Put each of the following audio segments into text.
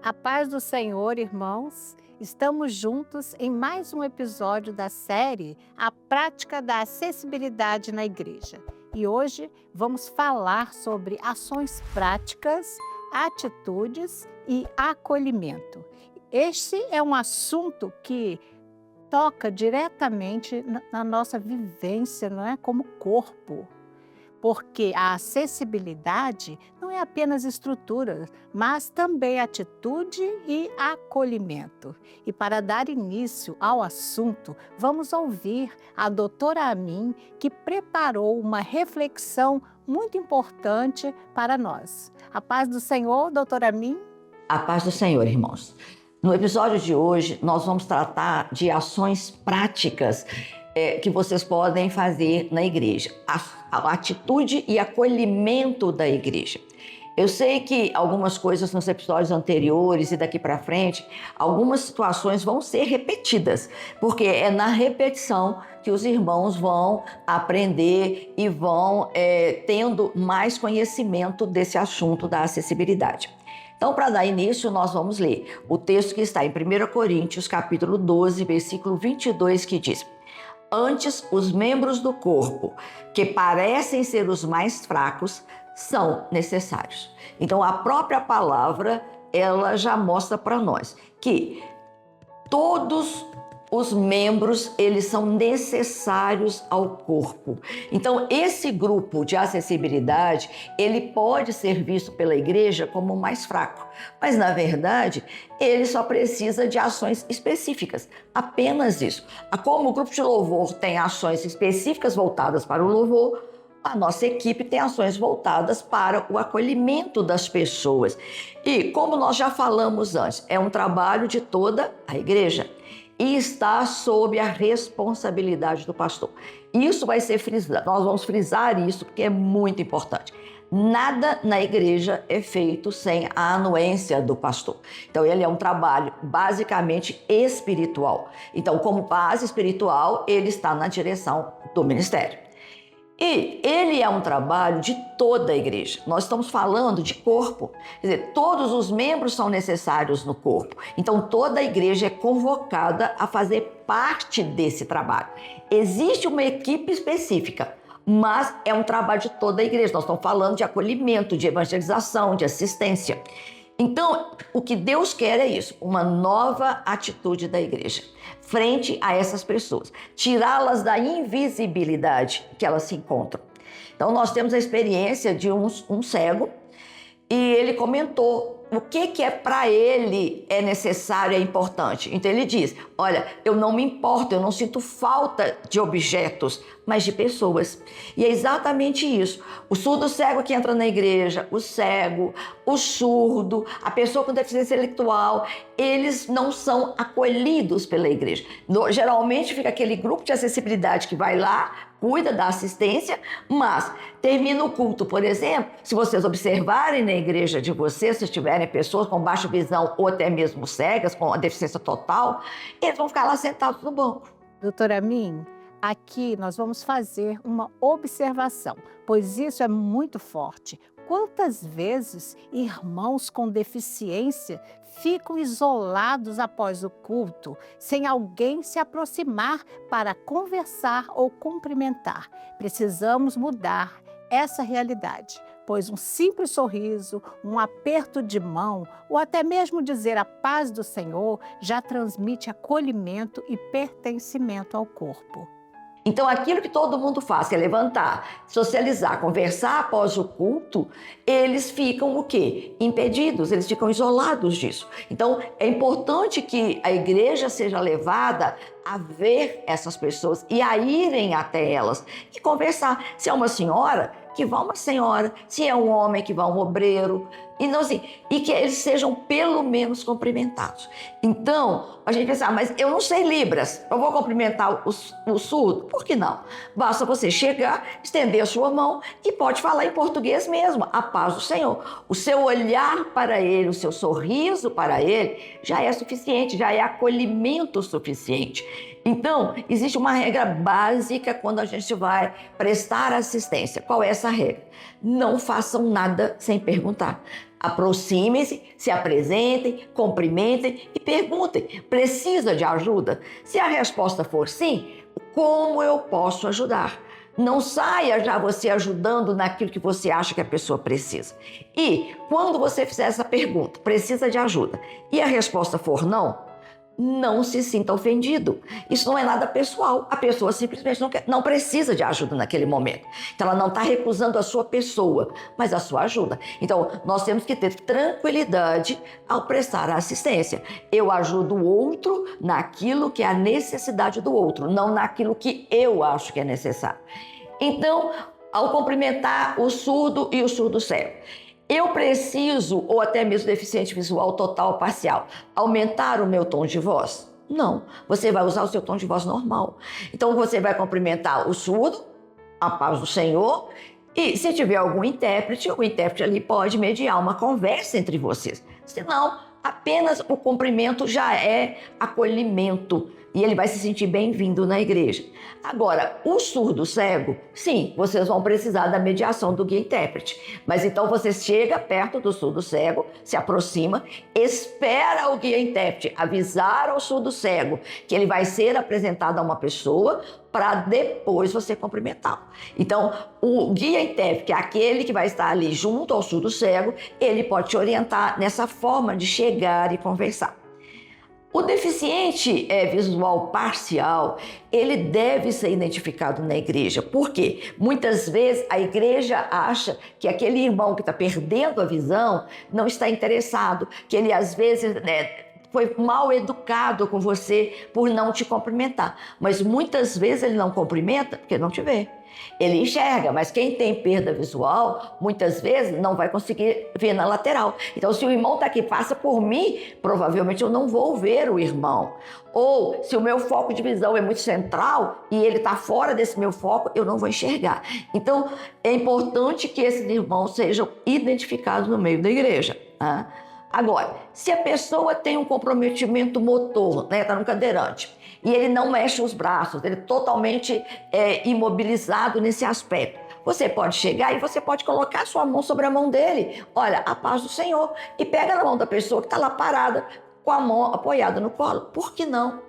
A paz do Senhor, irmãos. Estamos juntos em mais um episódio da série A Prática da Acessibilidade na Igreja. E hoje vamos falar sobre ações práticas, atitudes e acolhimento. Este é um assunto que toca diretamente na nossa vivência, não é? Como corpo. Porque a acessibilidade não é apenas estrutura, mas também atitude e acolhimento. E para dar início ao assunto, vamos ouvir a doutora Amin, que preparou uma reflexão muito importante para nós. A paz do Senhor, doutora Amin. A paz do Senhor, irmãos. No episódio de hoje, nós vamos tratar de ações práticas que vocês podem fazer na igreja. A atitude e acolhimento da igreja. Eu sei que algumas coisas nos episódios anteriores e daqui para frente, algumas situações vão ser repetidas, porque é na repetição que os irmãos vão aprender e vão tendo mais conhecimento desse assunto da acessibilidade. Então, para dar início, nós vamos ler o texto que está em 1 Coríntios, capítulo 12, versículo 22, que diz: Antes, os membros do corpo, que parecem ser os mais fracos, são necessários. Então, a própria palavra, ela já mostra para nós que todos os membros, eles são necessários ao corpo. Então, esse grupo de acessibilidade, ele pode ser visto pela igreja como o mais fraco. Mas, na verdade, ele só precisa de ações específicas. Apenas isso. Como o grupo de louvor tem ações específicas voltadas para o louvor, a nossa equipe tem ações voltadas para o acolhimento das pessoas. E, como nós já falamos antes, é um trabalho de toda a igreja. E está sob a responsabilidade do pastor. Isso vai ser frisado, nós vamos frisar isso porque é muito importante. Nada na igreja é feito sem a anuência do pastor. Então, ele é um trabalho basicamente espiritual. Então, como base espiritual, ele está na direção do ministério. E ele é um trabalho de toda a igreja. Nós estamos falando de corpo. Quer dizer, todos os membros são necessários no corpo. Então, toda a igreja é convocada a fazer parte desse trabalho. Existe uma equipe específica, mas é um trabalho de toda a igreja. Nós estamos falando de acolhimento, de evangelização, de assistência. Então, o que Deus quer é isso, uma nova atitude da igreja frente a essas pessoas, tirá-las da invisibilidade que elas se encontram. Então, nós temos a experiência de um cego e ele comentou o que é para ele é necessário, é importante. Então, ele diz, olha, eu não me importo, eu não sinto falta de objetos, mas de pessoas. E é exatamente isso. O surdo cego que entra na igreja, o cego, o surdo, a pessoa com deficiência intelectual, eles não são acolhidos pela igreja. Geralmente fica aquele grupo de acessibilidade que vai lá, cuida da assistência, mas termina o culto, por exemplo, se vocês observarem na igreja de vocês, se tiverem pessoas com baixa visão ou até mesmo cegas, com a deficiência total, eles vão ficar lá sentados no banco. Doutora Amin, aqui nós vamos fazer uma observação, pois isso é muito forte. Quantas vezes irmãos com deficiência ficam isolados após o culto, sem alguém se aproximar para conversar ou cumprimentar? Precisamos mudar essa realidade, pois um simples sorriso, um aperto de mão ou até mesmo dizer a paz do Senhor já transmite acolhimento e pertencimento ao corpo. Então, aquilo que todo mundo faz, que é levantar, socializar, conversar após o culto, eles ficam o quê? Impedidos, eles ficam isolados disso. Então, é importante que a igreja seja levada a ver essas pessoas e a irem até elas e conversar. Se é uma senhora, que vá uma senhora, se é um homem, que vá um obreiro, e, não, assim, e que eles sejam pelo menos cumprimentados. Então, a gente pensa, mas eu não sei Libras, eu vou cumprimentar o surdo? Por que não? Basta você chegar, estender a sua mão e pode falar em português mesmo, a paz do Senhor. O seu olhar para ele, o seu sorriso para ele, já é suficiente, já é acolhimento suficiente. Então, existe uma regra básica quando a gente vai prestar assistência. Qual é essa regra? Não façam nada sem perguntar. Aproximem-se, se apresentem, cumprimentem e perguntem: precisa de ajuda? Se a resposta for sim, como eu posso ajudar? Não saia já você ajudando naquilo que você acha que a pessoa precisa. E quando você fizer essa pergunta, precisa de ajuda, e a resposta for não se sinta ofendido. Isso não é nada pessoal. A pessoa simplesmente não precisa de ajuda naquele momento. Então, ela não está recusando a sua pessoa, mas a sua ajuda. Então, nós temos que ter tranquilidade ao prestar a assistência. Eu ajudo o outro naquilo que é a necessidade do outro, não naquilo que eu acho que é necessário. Então, ao cumprimentar o surdo e o surdo cego, eu preciso, ou até mesmo deficiente visual total ou parcial, aumentar o meu tom de voz? Não, você vai usar o seu tom de voz normal. Então você vai cumprimentar o surdo, a paz do Senhor, e se tiver algum intérprete, o intérprete ali pode mediar uma conversa entre vocês. Senão, apenas o cumprimento já é acolhimento e ele vai se sentir bem-vindo na igreja. Agora, o surdo cego, sim, vocês vão precisar da mediação do guia intérprete. Mas então você chega perto do surdo cego, se aproxima, espera o guia intérprete avisar ao surdo cego que ele vai ser apresentado a uma pessoa para depois você cumprimentá-lo. Então, o guia intérprete, que é aquele que vai estar ali junto ao surdo cego, ele pode te orientar nessa forma de chegar e conversar. O deficiente visual parcial, ele deve ser identificado na igreja. Por quê? Muitas vezes a igreja acha que aquele irmão que está perdendo a visão não está interessado, que ele às vezes foi mal educado com você por não te cumprimentar. Mas muitas vezes ele não cumprimenta porque não te vê. Ele enxerga, mas quem tem perda visual, muitas vezes não vai conseguir ver na lateral. Então, se o irmão está aqui, passa por mim, provavelmente eu não vou ver o irmão. Ou, se o meu foco de visão é muito central e ele está fora desse meu foco, eu não vou enxergar. Então, é importante que esses irmãos sejam identificados no meio da igreja, tá? Agora, se a pessoa tem um comprometimento motor, está no cadeirante, e ele não mexe os braços, ele é totalmente imobilizado nesse aspecto, você pode chegar e você pode colocar a sua mão sobre a mão dele, olha, a paz do Senhor, e pega na mão da pessoa que está lá parada, com a mão apoiada no colo. Por que não?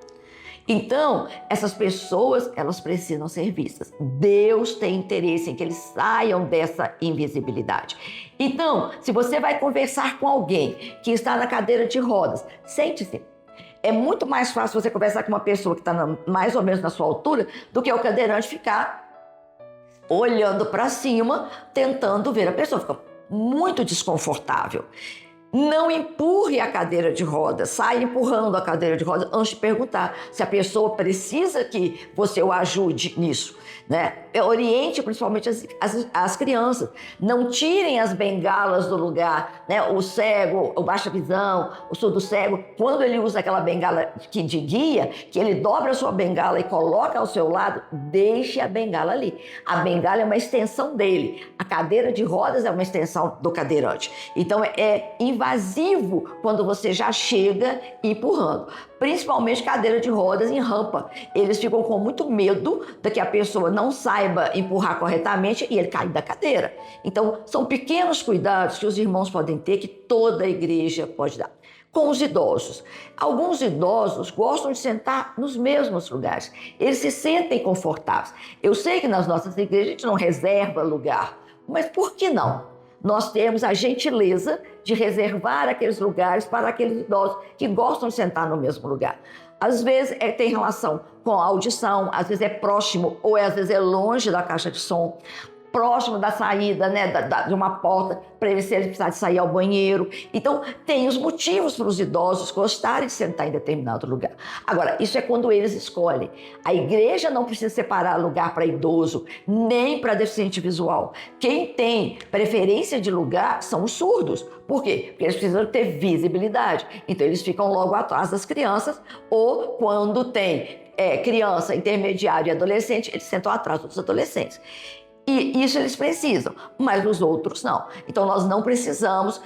Então, essas pessoas, elas precisam ser vistas. Deus tem interesse em que eles saiam dessa invisibilidade. Então, se você vai conversar com alguém que está na cadeira de rodas, sente-se. É muito mais fácil você conversar com uma pessoa que está mais ou menos na sua altura do que o cadeirante ficar olhando para cima, tentando ver a pessoa. Fica muito desconfortável. Não empurre a cadeira de rodas, saia empurrando a cadeira de rodas antes de perguntar se a pessoa precisa que você o ajude nisso, né? Oriente principalmente as crianças. Não tirem as bengalas do lugar, né? O cego, o baixa visão, o surdo cego, quando ele usa aquela bengala de guia, que ele dobra a sua bengala e coloca ao seu lado, deixe a bengala ali. A bengala é uma extensão dele. A cadeira de rodas é uma extensão do cadeirante. Então é invasivo quando você já chega empurrando. Principalmente cadeira de rodas em rampa. Eles ficam com muito medo de que a pessoa não saiba empurrar corretamente e ele cair da cadeira. Então, são pequenos cuidados que os irmãos podem ter, que toda a igreja pode dar. Com os idosos. Alguns idosos gostam de sentar nos mesmos lugares. Eles se sentem confortáveis. Eu sei que nas nossas igrejas a gente não reserva lugar, mas por que não? Nós temos a gentileza de reservar aqueles lugares para aqueles idosos que gostam de sentar no mesmo lugar. Às vezes tem relação com a audição, às vezes é próximo ou às vezes é longe da caixa de som, próximo da saída, né, de uma porta, para ele, se ele precisar de sair ao banheiro. Então, tem os motivos para os idosos gostarem de sentar em determinado lugar. Agora, isso é quando eles escolhem. A igreja não precisa separar lugar para idoso, nem para deficiente visual. Quem tem preferência de lugar são os surdos. Por quê? Porque eles precisam ter visibilidade. Então, eles ficam logo atrás das crianças, ou quando tem criança, intermediário e adolescente, eles sentam atrás dos adolescentes. E isso eles precisam, mas os outros não. Então, nós não precisamos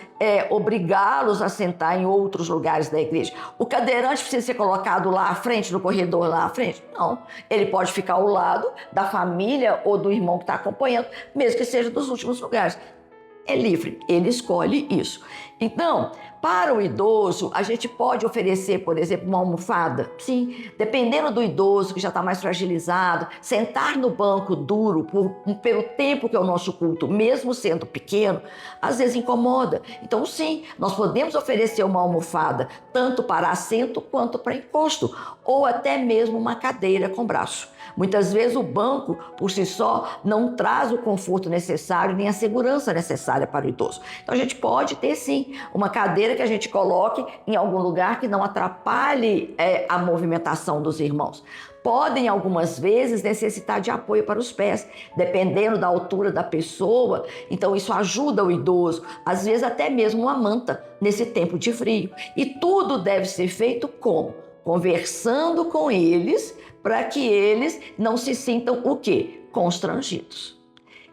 obrigá-los a sentar em outros lugares da igreja. O cadeirante precisa ser colocado lá à frente, no corredor lá à frente? Não. Ele pode ficar ao lado da família ou do irmão que está acompanhando, mesmo que seja dos últimos lugares. é livre, ele escolhe isso. Então, para o idoso, a gente pode oferecer, por exemplo, uma almofada. Sim, dependendo do idoso que já está mais fragilizado, sentar no banco duro pelo tempo que é o nosso culto, mesmo sendo pequeno, às vezes incomoda. Então, sim, nós podemos oferecer uma almofada, tanto para assento quanto para encosto, ou até mesmo uma cadeira com braço. Muitas vezes o banco, por si só, não traz o conforto necessário nem a segurança necessária para o idoso. Então a gente pode ter sim uma cadeira que a gente coloque em algum lugar que não atrapalhe a movimentação dos irmãos. Podem, algumas vezes, necessitar de apoio para os pés, dependendo da altura da pessoa. Então, isso ajuda o idoso, às vezes até mesmo uma manta, nesse tempo de frio. E tudo deve ser feito como? Conversando com eles, para que eles não se sintam o quê? Constrangidos.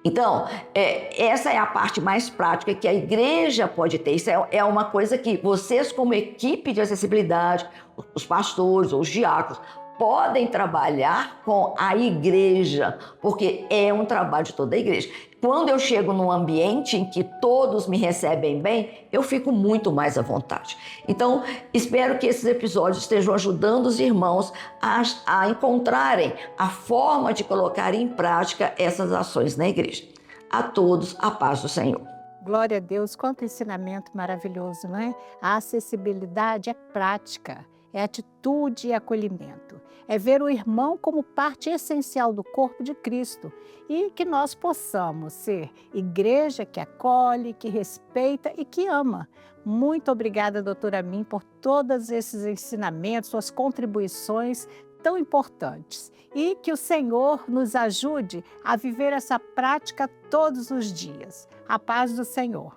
Então, essa é a parte mais prática que a igreja pode ter. Isso é uma coisa que vocês, como equipe de acessibilidade, os pastores ou os diáconos, podem trabalhar com a igreja, porque é um trabalho de toda a igreja. Quando eu chego num ambiente em que todos me recebem bem, eu fico muito mais à vontade. Então, espero que esses episódios estejam ajudando os irmãos a encontrarem a forma de colocar em prática essas ações na igreja. A todos, a paz do Senhor. Glória a Deus, quanto ensinamento maravilhoso, não é? A acessibilidade é prática, é atitude e acolhimento. É ver o irmão como parte essencial do corpo de Cristo e que nós possamos ser igreja que acolhe, que respeita e que ama. Muito obrigada, doutora Min, por todos esses ensinamentos, suas contribuições tão importantes. E que o Senhor nos ajude a viver essa prática todos os dias. A paz do Senhor.